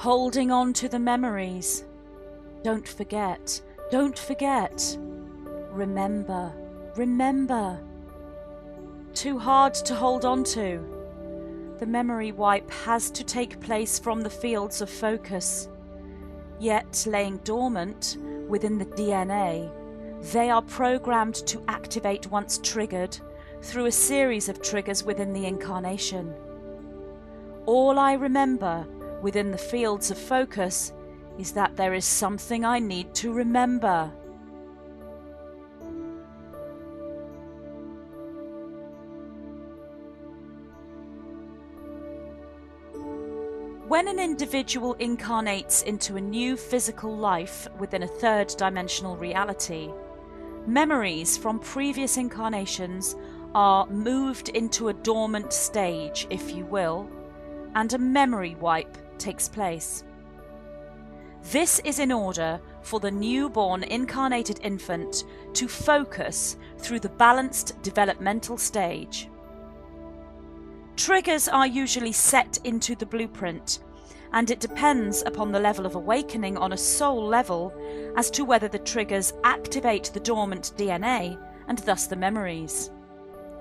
holding on to the memories. Don't forget, don't forget. Remember, remember. Too hard to hold on to. The memory wipe has to take place from the fields of focus. Yet, laying dormant within the DNA, they are programmed to activate once triggered through a series of triggers within the incarnation. All I remember within the fields of focus is that there is something I need to remember. When an individual incarnates into a new physical life within a third-dimensional reality, memories from previous incarnations are moved into a dormant stage, if you will, and a memory wipe takes place. This is in order for the newborn incarnated infant to focus through the balanced developmental stage. Triggers are usually set into the blueprint, and it depends upon the level of awakening on a soul level as to whether the triggers activate the dormant DNA and thus the memories.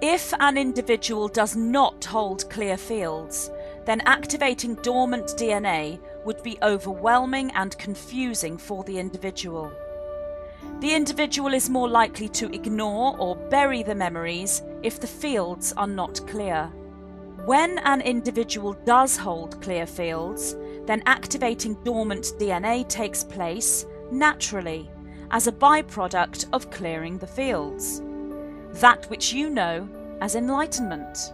If an individual does not hold clear fields, then activating dormant DNA would be overwhelming and confusing for the individual. The individual is more likely to ignore or bury the memories if the fields are not clear. When an individual does hold clear fields, then activating dormant DNA takes place naturally as a byproduct of clearing the fields. That which you know as enlightenment.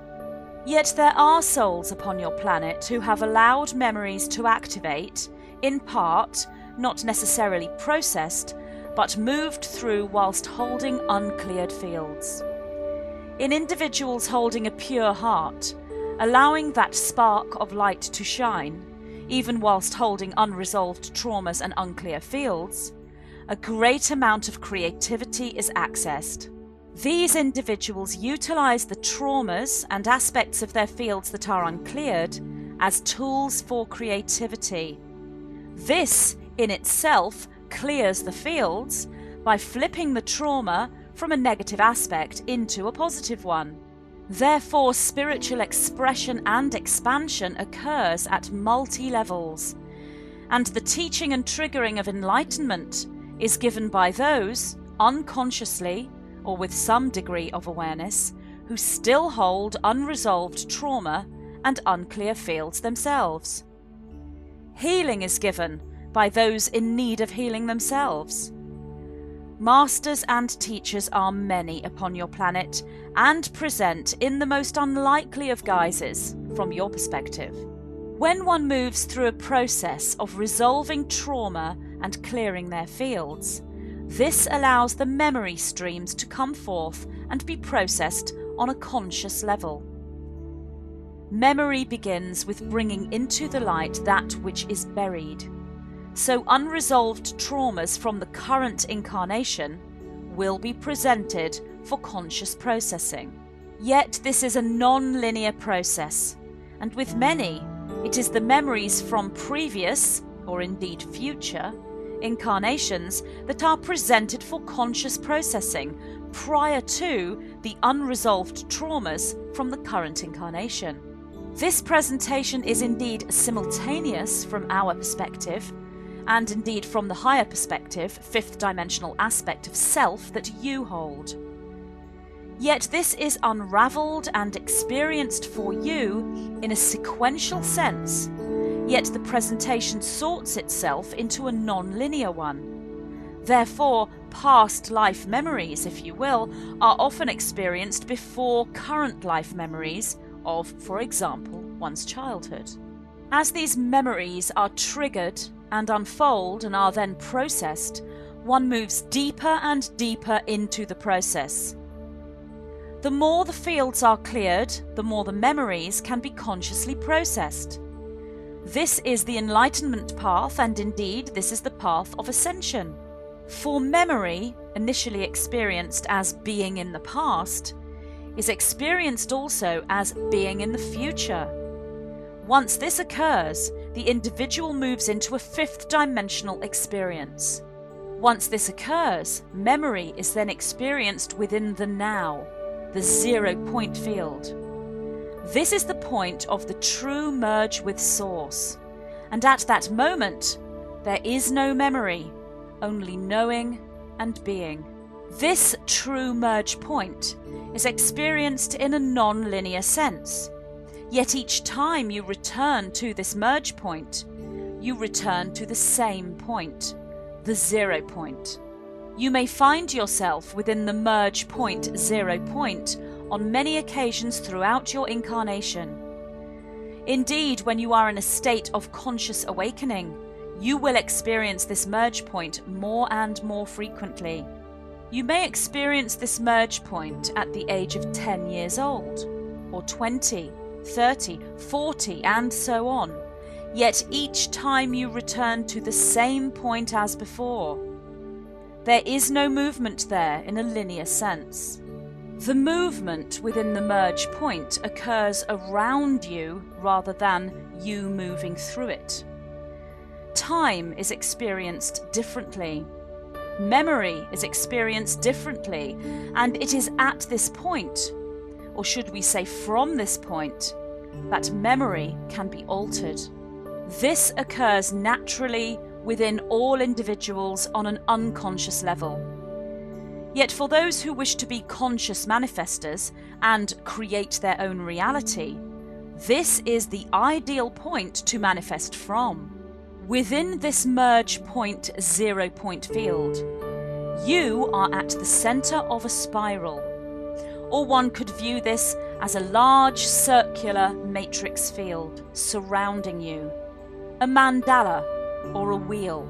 Yet there are souls upon your planet who have allowed memories to activate, in part, not necessarily processed, but moved through whilst holding uncleared fields. In individuals holding a pure heart, allowing that spark of light to shine, even whilst holding unresolved traumas and unclear fields, a great amount of creativity is accessed. These individuals utilize the traumas and aspects of their fields that are uncleared as tools for creativity. This, in itself, clears the fields by flipping the trauma from a negative aspect into a positive one. Therefore, spiritual expression and expansion occurs at multi-levels, and the teaching and triggering of enlightenment is given by those, unconsciously or with some degree of awareness, who still hold unresolved trauma and unclear fields themselves. Healing is given by those in need of healing themselves. Masters and teachers are many upon your planet and present in the most unlikely of guises from your perspective. When one moves through a process of resolving trauma and clearing their fields, this allows the memory streams to come forth and be processed on a conscious level. Memory begins with bringing into the light that which is buried. So unresolved traumas from the current incarnation will be presented for conscious processing. Yet this is a non-linear process, and with many, it is the memories from previous, or indeed future, incarnations that are presented for conscious processing prior to the unresolved traumas from the current incarnation. This presentation is indeed simultaneous from our perspective, and indeed from the higher perspective, fifth dimensional aspect of self that you hold. Yet this is unravelled and experienced for you in a sequential sense, yet the presentation sorts itself into a non-linear one. Therefore, past life memories, if you will, are often experienced before current life memories of, for example, one's childhood. As these memories are triggered and unfold and are then processed, one moves deeper and deeper into the process. The more the fields are cleared, the more the memories can be consciously processed. This is the enlightenment path, and indeed this is the path of ascension. For memory, initially experienced as being in the past, is experienced also as being in the future. Once this occurs, the individual moves into a fifth-dimensional experience. Once this occurs, memory is then experienced within the now, the 0-point field. This is the point of the true merge with Source, and at that moment, there is no memory, only knowing and being. This true merge point is experienced in a non-linear sense, yet each time you return to this merge point, you return to the same point, the 0 point. You may find yourself within the merge point 0 point on many occasions throughout your incarnation. Indeed, when you are in a state of conscious awakening, you will experience this merge point more and more frequently. You may experience this merge point at the age of 10 years old, or 20, 30, 40, and so on. Yet each time you return to the same point as before. There is no movement there in a linear sense. The movement within the merge point occurs around you rather than you moving through it. Time is experienced differently. Memory is experienced differently, and it is at this point, or should we say from this point, that memory can be altered. This occurs naturally within all individuals on an unconscious level. Yet for those who wish to be conscious manifestors and create their own reality, this is the ideal point to manifest from. Within this merge point 0 point field, you are at the center of a spiral, or one could view this as a large circular matrix field surrounding you, a mandala or a wheel.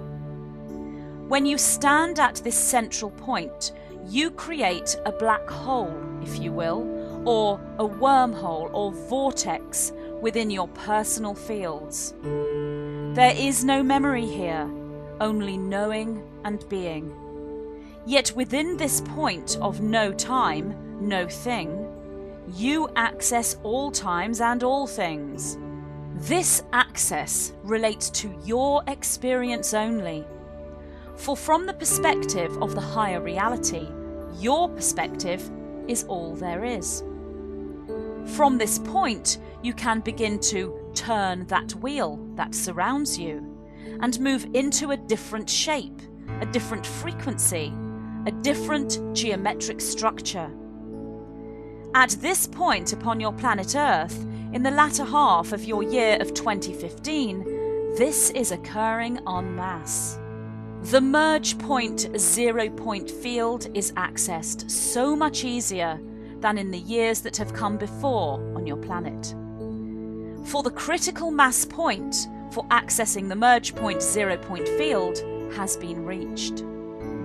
When you stand at this central point, you create a black hole, if you will, or a wormhole or vortex within your personal fields. There is no memory here, only knowing and being. Yet within this point of no time, no thing, you access all times and all things. This access relates to your experience only. For from the perspective of the higher reality, your perspective is all there is. From this point, you can begin to turn that wheel that surrounds you and move into a different shape, a different frequency, a different geometric structure. At this point upon your planet Earth, in the latter half of your year of 2015, this is occurring en masse. The merge point 0 point field is accessed so much easier than in the years that have come before on your planet. For the critical mass point for accessing the merge point 0 point field has been reached.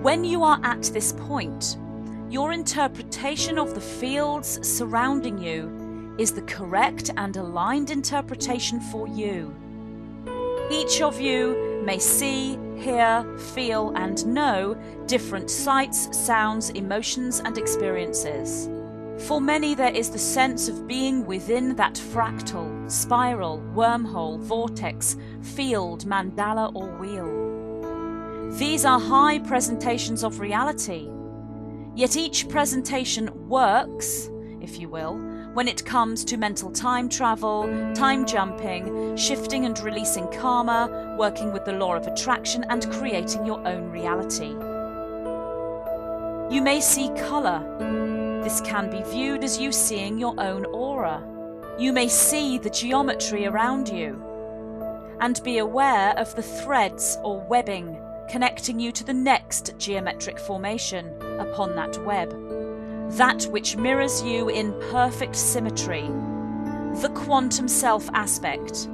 When you are at this point, your interpretation of the fields surrounding you is the correct and aligned interpretation for you. Each of you may see, hear, feel, and know different sights, sounds, emotions, and experiences. For many, there is the sense of being within that fractal, spiral, wormhole, vortex, field, mandala, or wheel. These are high presentations of reality. Yet each presentation works, if you will, when it comes to mental time travel, time jumping, shifting and releasing karma, working with the law of attraction, and creating your own reality. You may see colour. This can be viewed as you seeing your own aura. You may see the geometry around you and be aware of the threads or webbing connecting you to the next geometric formation upon that web, that which mirrors you in perfect symmetry, the quantum self aspect.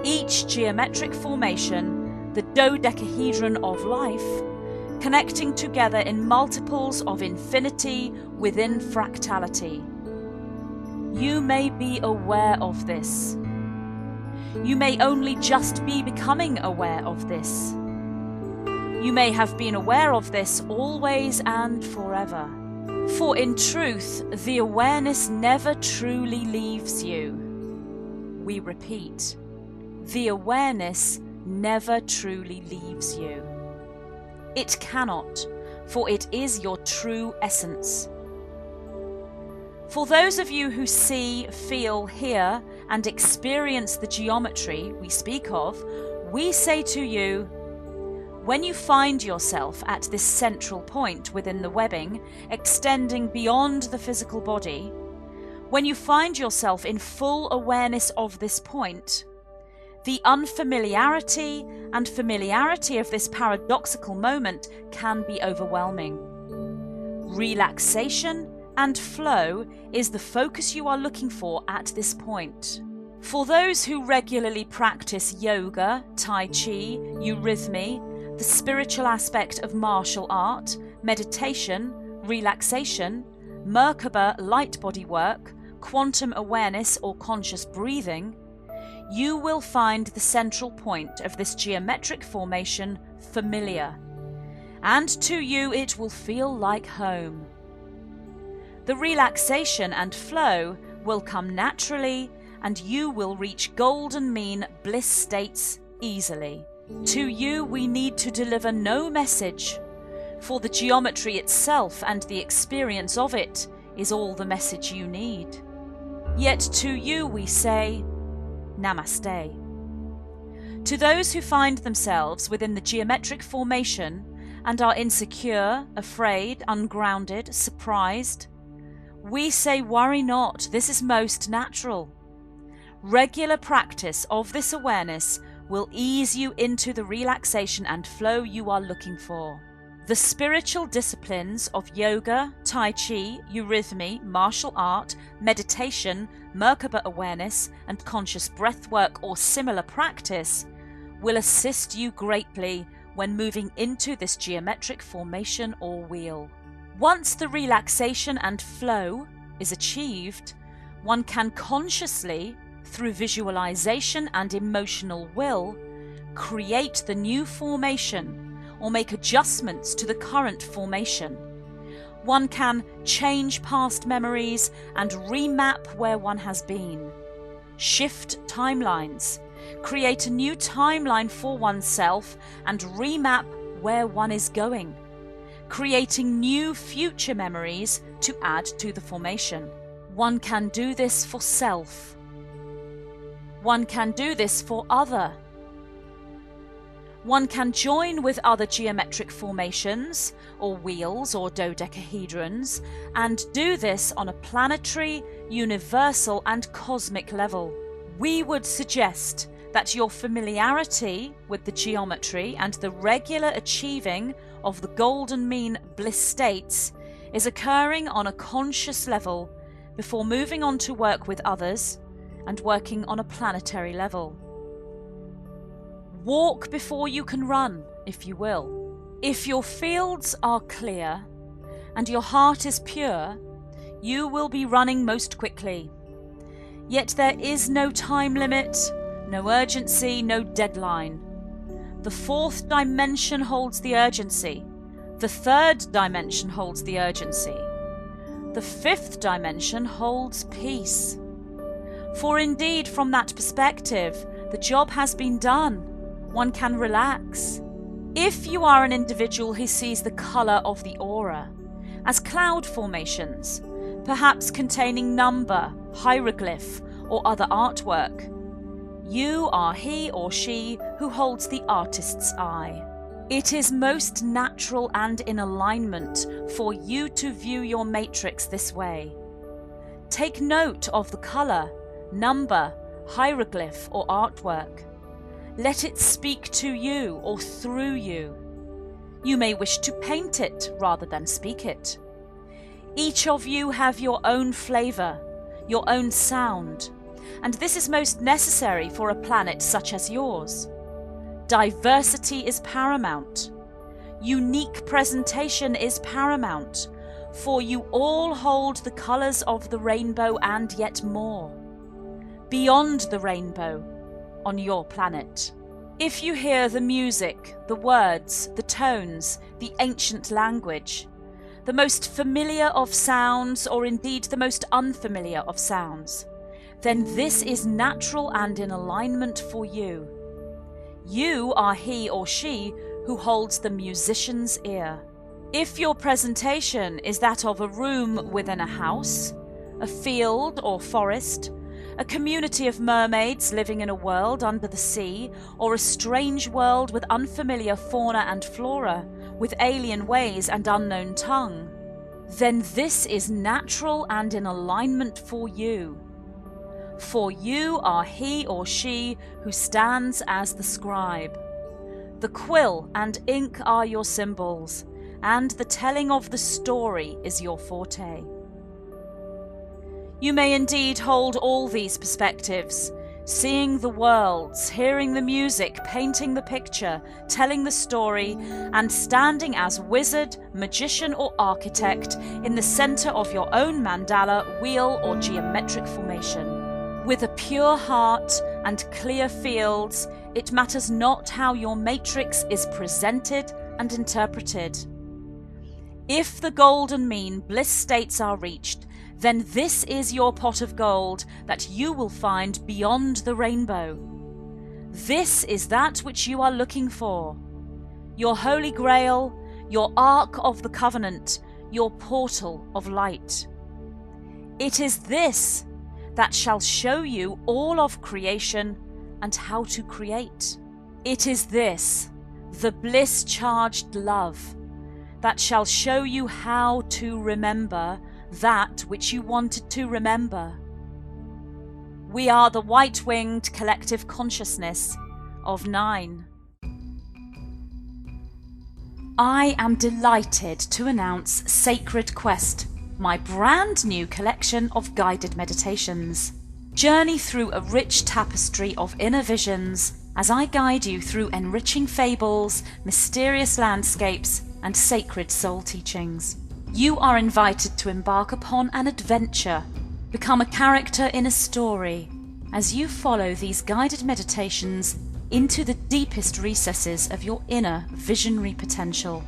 Each geometric formation, the dodecahedron of life, connecting together in multiples of infinity within fractality. You may be aware of this. You may only just be becoming aware of this. You may have been aware of this always and forever. For in truth, the awareness never truly leaves you. We repeat, the awareness never truly leaves you. It cannot, for it is your true essence. For those of you who see, feel, hear, and experience the geometry we speak of, we say to you, when you find yourself at this central point within the webbing, extending beyond the physical body, when you find yourself in full awareness of this point, the unfamiliarity and familiarity of this paradoxical moment can be overwhelming. Relaxation and flow is the focus you are looking for at this point. For those who regularly practice yoga, tai chi, eurythmy, the spiritual aspect of martial art, meditation, relaxation, Merkaba light body work, quantum awareness or conscious breathing, you will find the central point of this geometric formation familiar, and to you it will feel like home. The relaxation and flow will come naturally, and you will reach golden mean bliss states easily. To you we need to deliver no message, for the geometry itself and the experience of it is all the message you need. Yet to you we say, Namaste. To those who find themselves within the geometric formation and are insecure, afraid, ungrounded, surprised, we say, worry not, this is most natural. Regular practice of this awareness will ease you into the relaxation and flow you are looking for. The spiritual disciplines of yoga, tai chi, eurythmy, martial art, meditation, Merkaba awareness, and conscious breathwork or similar practice will assist you greatly when moving into this geometric formation or wheel. Once the relaxation and flow is achieved, one can consciously, through visualization and emotional will, create the new formation or make adjustments to the current formation. One can change past memories and remap where one has been, shift timelines, create a new timeline for oneself and remap where one is going, creating new future memories to add to the formation. One can do this for self. One can do this for other. One can join with other geometric formations, or wheels or dodecahedrons, and do this on a planetary, universal and cosmic level. We would suggest that your familiarity with the geometry and the regular achieving of the golden mean bliss states is occurring on a conscious level before moving on to work with others and working on a planetary level. Walk before you can run, if you will. If your fields are clear and your heart is pure, you will be running most quickly. Yet there is no time limit, no urgency, no deadline. The fourth dimension holds the urgency. The third dimension holds the urgency. The fifth dimension holds peace. For indeed, from that perspective, the job has been done. One can relax. If you are an individual who sees the colour of the aura as cloud formations, perhaps containing number, hieroglyph, or other artwork, you are he or she who holds the artist's eye. It is most natural and in alignment for you to view your matrix this way. Take note of the colour, number, hieroglyph, or artwork. Let it speak to you or through you. You may wish to paint it rather than speak it. Each of you have your own flavour, your own sound, and this is most necessary for a planet such as yours. Diversity is paramount. Unique presentation is paramount, for you all hold the colours of the rainbow and yet more. Beyond the rainbow, on your planet. If you hear the music, the words, the tones, the ancient language, the most familiar of sounds, or indeed the most unfamiliar of sounds, then this is natural and in alignment for you. You are he or she who holds the musician's ear. If your presentation is that of a room within a house, a field or forest, a community of mermaids living in a world under the sea, or a strange world with unfamiliar fauna and flora, with alien ways and unknown tongue, then this is natural and in alignment for you. For you are he or she who stands as the scribe. The quill and ink are your symbols, and the telling of the story is your forte. You may indeed hold all these perspectives, seeing the worlds, hearing the music, painting the picture, telling the story, and standing as wizard, magician, or architect in the center of your own mandala, wheel, or geometric formation. With a pure heart and clear fields, it matters not how your matrix is presented and interpreted. If the golden mean bliss states are reached, then this is your pot of gold that you will find beyond the rainbow. This is that which you are looking for. Your holy grail, your ark of the covenant, your portal of light. It is this that shall show you all of creation and how to create. It is this, the bliss-charged love, that shall show you how to remember that which you wanted to remember. We are the white-winged collective consciousness of 9. I am delighted to announce Sacred Quest, my brand new collection of guided meditations. Journey through a rich tapestry of inner visions as I guide you through enriching fables, mysterious landscapes, and sacred soul teachings. You are invited to embark upon an adventure, become a character in a story, as you follow these guided meditations into the deepest recesses of your inner visionary potential.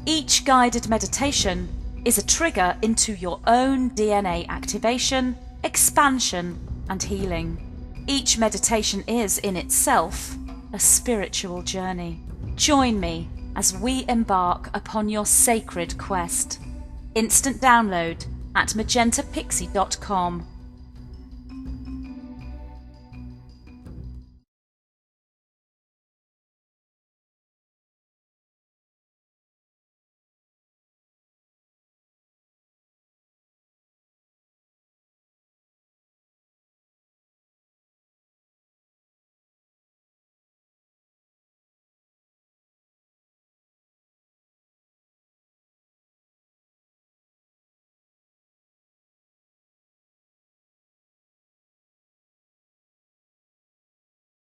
Each guided meditation is a trigger into your own DNA activation, expansion, and healing. Each meditation is, in itself, a spiritual journey. Join me as we embark upon your sacred quest. Instant download at magentapixie.com.